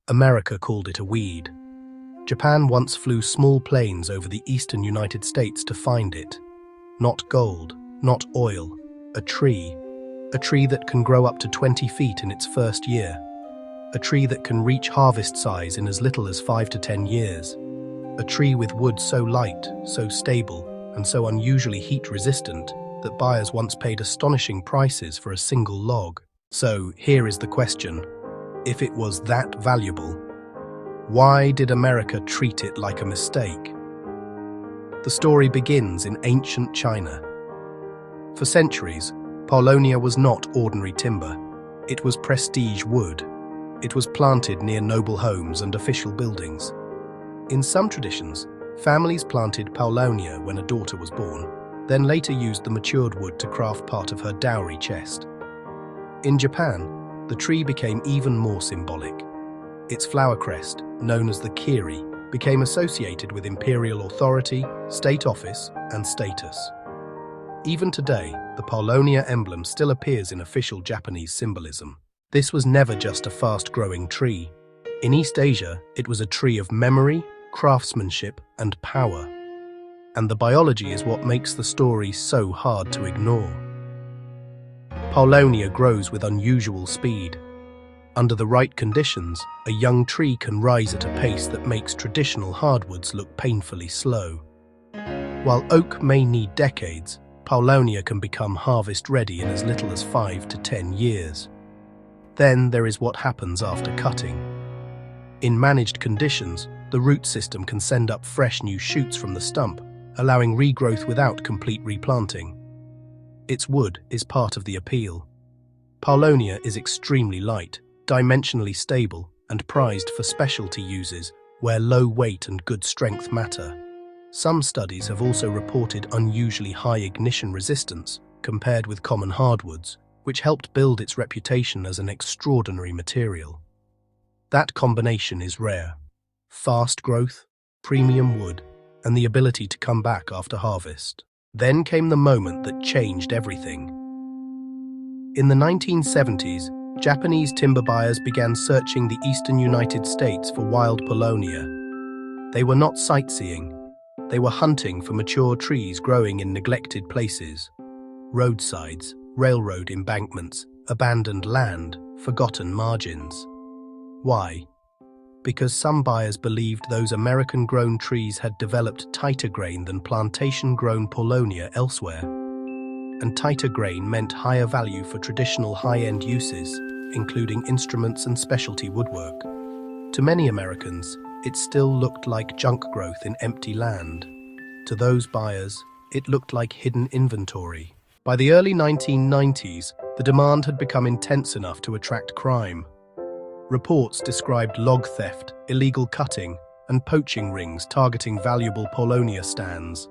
America called it a weed. Japan once flew small planes over the eastern United States to find it. Not gold, not oil, a tree that can grow up to 20 feet in its first year. A tree that can reach harvest size in as little as 5 to 10 years. A tree with wood so light, so stable, and so unusually heat-resistant that buyers once paid astonishing prices for a single log. So, here is the question. If it was that valuable, why did America treat it like a mistake? The story begins in ancient China. For centuries, Paulownia was not ordinary timber. It was prestige wood. It was planted near noble homes and official buildings. In some traditions, families planted Paulownia when a daughter was born, then later used the matured wood to craft part of her dowry chest. In Japan, the tree became even more symbolic. Its flower crest, known as the kiri, became associated with imperial authority, state office, and status. Even today, the Paulownia emblem still appears in official Japanese symbolism. This was never just a fast-growing tree. In East Asia, it was a tree of memory, craftsmanship, and power. And the biology is what makes the story so hard to ignore. Paulownia grows with unusual speed. Under the right conditions, a young tree can rise at a pace that makes traditional hardwoods look painfully slow. While oak may need decades, Paulownia can become harvest-ready in as little as 5 to 10 years. Then there is what happens after cutting. In managed conditions, the root system can send up fresh new shoots from the stump, allowing regrowth without complete replanting. Its wood is part of the appeal. Paulownia is extremely light, dimensionally stable, and prized for specialty uses where low weight and good strength matter. Some studies have also reported unusually high ignition resistance compared with common hardwoods, which helped build its reputation as an extraordinary material. That combination is rare. Fast growth, premium wood, and the ability to come back after harvest. Then came the moment that changed everything. In the 1970s, Japanese timber buyers began searching the eastern United States for wild Paulownia. They were not sightseeing. They were hunting for mature trees growing in neglected places. Roadsides, railroad embankments, abandoned land, forgotten margins. Why? Because some buyers believed those American-grown trees had developed tighter grain than plantation-grown Paulownia elsewhere. And tighter grain meant higher value for traditional high-end uses, including instruments and specialty woodwork. To many Americans, it still looked like junk growth in empty land. To those buyers, it looked like hidden inventory. By the early 1990s, the demand had become intense enough to attract crime. Reports described log theft, illegal cutting, and poaching rings targeting valuable Paulownia stands.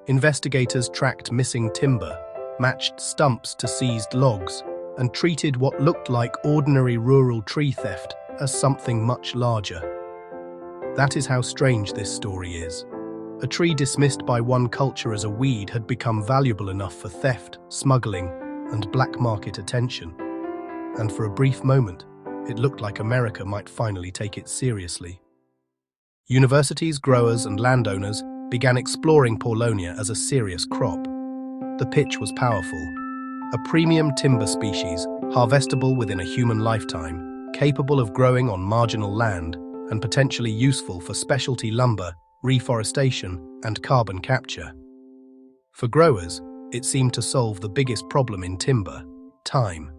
Investigators tracked missing timber, matched stumps to seized logs, and treated what looked like ordinary rural tree theft as something much larger. That is how strange this story is. A tree dismissed by one culture as a weed had become valuable enough for theft, smuggling, and black market attention. And for a brief moment, it looked like America might finally take it seriously. Universities, growers, and landowners began exploring Paulownia as a serious crop. The pitch was powerful. A premium timber species, harvestable within a human lifetime, capable of growing on marginal land, and potentially useful for specialty lumber, reforestation, and carbon capture. For growers, it seemed to solve the biggest problem in timber: time.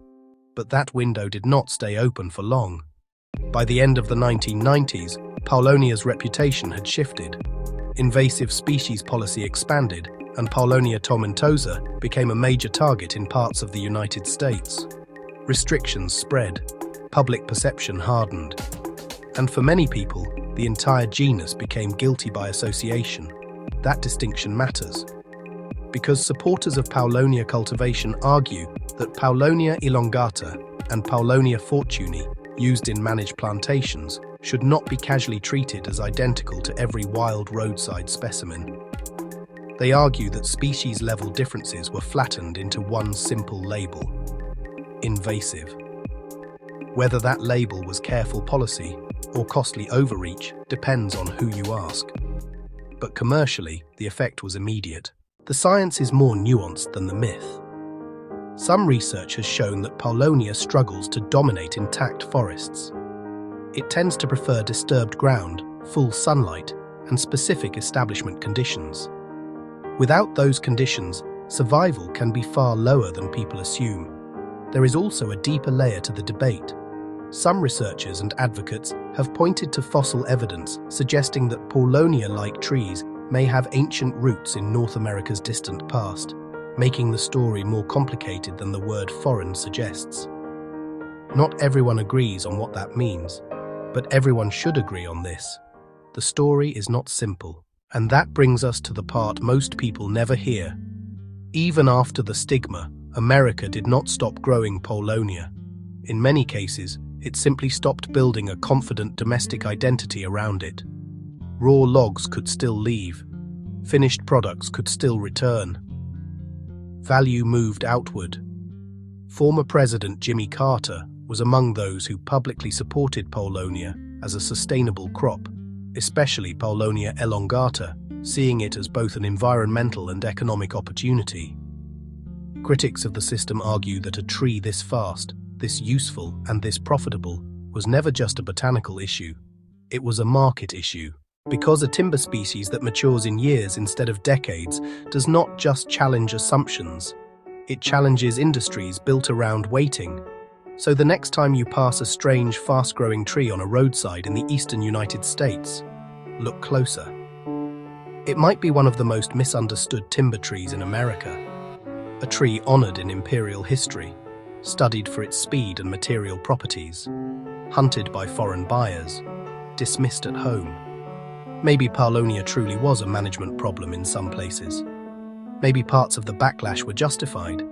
But that window did not stay open for long. By the end of the 1990s, Paulownia's reputation had shifted. Invasive species policy expanded, and Paulownia tomentosa became a major target in parts of the United States. Restrictions spread, public perception hardened, and for many people, the entire genus became guilty by association. That distinction matters, because supporters of Paulownia cultivation argue that Paulownia elongata and Paulownia fortunei, used in managed plantations, should not be casually treated as identical to every wild roadside specimen. They argue that species-level differences were flattened into one simple label: invasive. Whether that label was careful policy or costly overreach depends on who you ask. But commercially, the effect was immediate. The science is more nuanced than the myth. Some research has shown that Paulownia struggles to dominate intact forests. It tends to prefer disturbed ground, full sunlight, and specific establishment conditions. Without those conditions, survival can be far lower than people assume. There is also a deeper layer to the debate. Some researchers and advocates have pointed to fossil evidence suggesting that Paulownia-like trees may have ancient roots in North America's distant past, making the story more complicated than the word foreign suggests. Not everyone agrees on what that means, but everyone should agree on this. The story is not simple, and that brings us to the part most people never hear. Even after the stigma, America did not stop growing Paulownia. In many cases, it simply stopped building a confident domestic identity around it. Raw logs could still leave. Finished products could still return. Value moved outward. Former President Jimmy Carter was among those who publicly supported Paulownia as a sustainable crop, especially Paulownia elongata, seeing it as both an environmental and economic opportunity. Critics of the system argue that a tree this fast, this useful, and this profitable was never just a botanical issue. It was a market issue. Because a timber species that matures in years instead of decades does not just challenge assumptions, it challenges industries built around waiting. So the next time you pass a strange, fast-growing tree on a roadside in the eastern United States, look closer. It might be one of the most misunderstood timber trees in America, a tree honored in imperial history, studied for its speed and material properties, hunted by foreign buyers, dismissed at home. Maybe Paulownia truly was a management problem in some places. Maybe parts of the backlash were justified.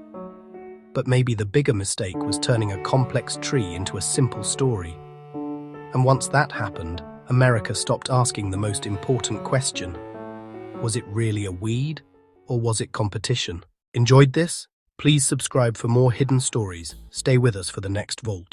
But maybe the bigger mistake was turning a complex tree into a simple story. And once that happened, America stopped asking the most important question. Was it really a weed, or was it competition? Enjoyed this? Please subscribe for more hidden stories. Stay with us for the next Vault.